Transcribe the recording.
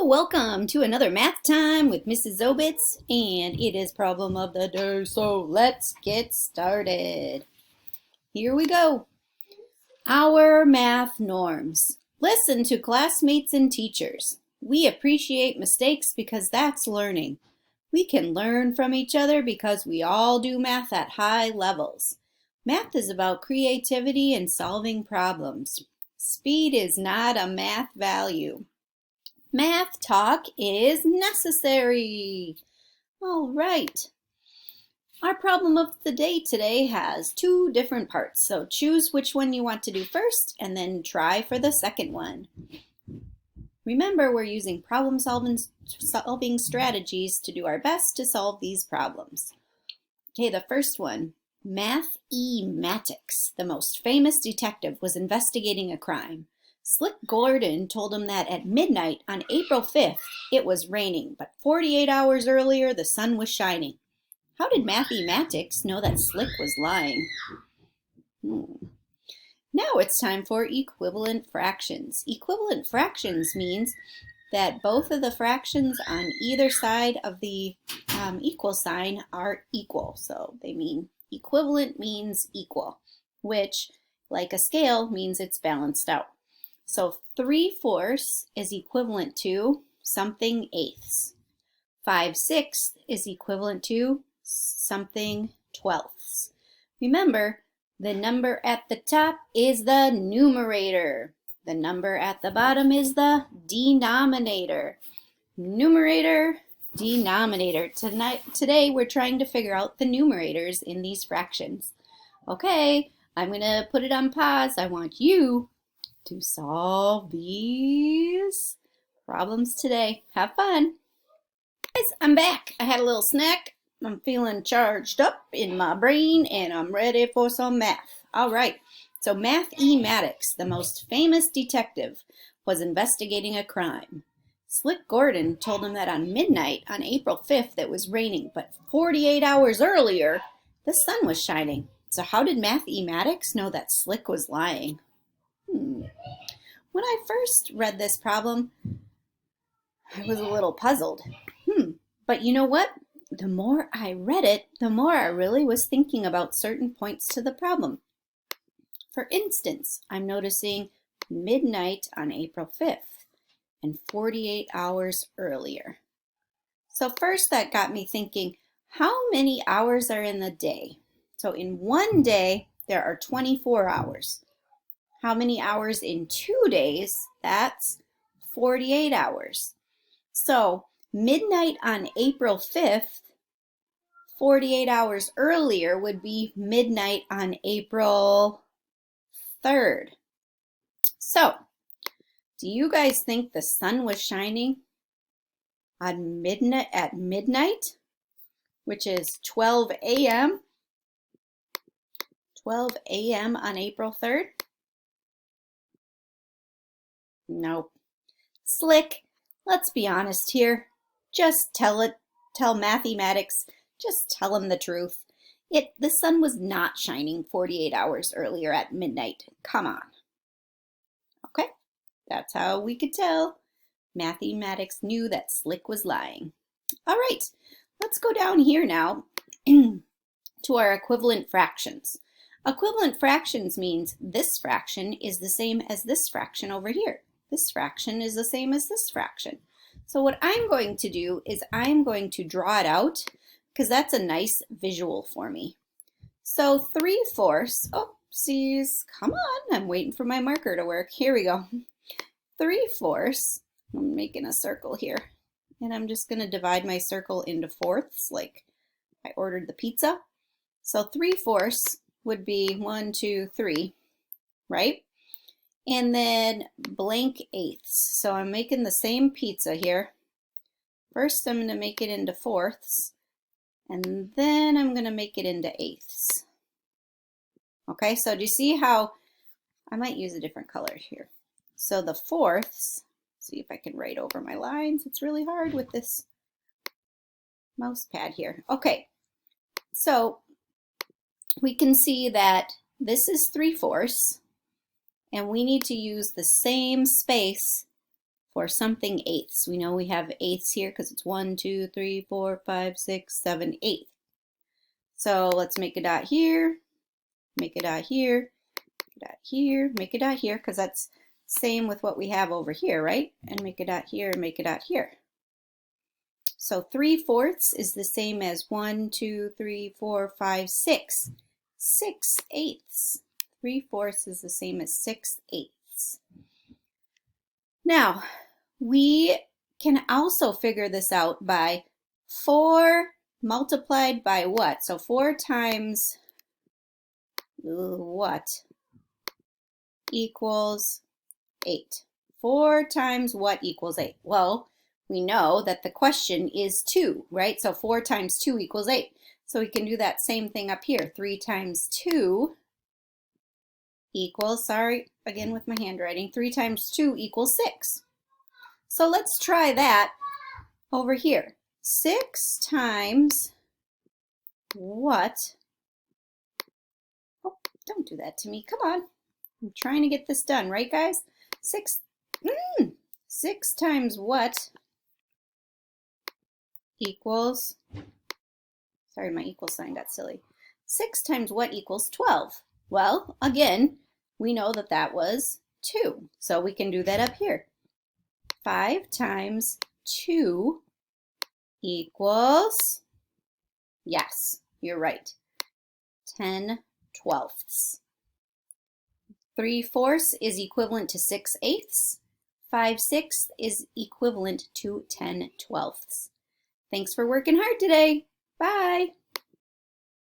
welcome to another math time with Mrs. Zobitz, and it is problem of the day, so let's get started. Here we go. Our math norms. Listen to classmates and teachers. We appreciate mistakes because that's learning. We can learn from each other because we all do math at high levels. Math is about creativity and solving problems. Speed is not a math value. Math talk is necessary. All right. Our problem of the day today has two different parts, so choose which one you want to do first and then try for the second one. Remember, we're using problem-solving strategies to do our best to solve these problems. Okay, the first one. Mathematics, the most famous detective, was investigating a crime. Slick Gordon told him that at midnight on April 5th, it was raining, but 48 hours earlier, the sun was shining. How did mathematics know that Slick was lying? Now it's time for equivalent fractions. Equivalent fractions means that both of the fractions on either side of the equal sign are equal. So they mean equivalent means equal, which, like a scale, means it's balanced out. So 3/4 is equivalent to something eighths. 5/6 is equivalent to something twelfths. Remember, the number at the top is the numerator. The number at the bottom is the denominator. Numerator, denominator. Today we're trying to figure out the numerators in these fractions. Okay, I'm going to put it on pause. I want you to solve these problems today. Have fun. Guys, I'm back. I had a little snack. I'm feeling charged up in my brain and I'm ready for some math. All right, so mathematics, the most famous detective, was investigating a crime. Slick Gordon told him that on midnight on April 5th it was raining, but 48 hours earlier the sun was shining. So how did mathematics know that Slick was lying? When I first read this problem, I was a little puzzled. But you know what? The more I read it, the more I really was thinking about certain points to the problem. For instance, I'm noticing midnight on April 5th and 48 hours earlier. So first that got me thinking, how many hours are in the day? So in one day, there are 24 hours. How many hours in 2 days? That's 48 hours. So midnight on April 5th, 48 hours earlier would be midnight on April 3rd. So, do you guys think the sun was shining on midnight, which is 12 a.m.? 12 a.m. on April 3rd? Nope. Slick, let's be honest here. Just tell mathematics, just tell them the truth. The sun was not shining 48 hours earlier at midnight. Come on. Okay, that's how we could tell. Mathematics knew that Slick was lying. All right, let's go down here now to our equivalent fractions. Equivalent fractions means this fraction is the same as this fraction over here. This fraction is the same as this fraction. So what I'm going to do is I'm going to draw it out because that's a nice visual for me. So 3/4, oopsies, come on, I'm waiting for my marker to work. Here we go. 3/4, I'm making a circle here. And I'm just going to divide my circle into fourths like I ordered the pizza. So 3/4 would be 1, 2, 3, right? And then blank eighths. So I'm making the same pizza here. First I'm going to make it into fourths, and then I'm going to make it into eighths. Okay, so do you see how, I might use a different color here. So the fourths, see if I can write over my lines. It's really hard with this mouse pad here. Okay, so we can see that this is 3/4, and we need to use the same space for something eighths. We know we have eighths here because it's 1, 2, 3, 4, 5, 6, 7, 8. So let's make a dot here, make a dot here, make a dot here, make a dot here, because that's same with what we have over here, right? And make a dot here and make a dot here. So 3/4 is the same as 1, 2, 3, 4, 5, 6. 6/8. 3/4 is the same as 6/8. Now, we can also figure this out by 4 multiplied by what? So 4 times what equals 8? 4 times what equals 8? Well, we know that the question is 2, right? So 4 times 2 equals 8. So we can do that same thing up here. 3 times 2 equals, sorry, again with my handwriting, 3 times 2 equals 6. So let's try that over here. 6 times what? Oh, don't do that to me. Come on. I'm trying to get this done, right, guys? 6 times what equals, sorry, my equal sign got silly. 6 times what equals 12? Well, again, we know that that was 2. So we can do that up here. 5 times 2 equals, yes, you're right, 10/12. 3/4 is equivalent to 6/8. 5/6 is equivalent to 10/12. Thanks for working hard today. Bye.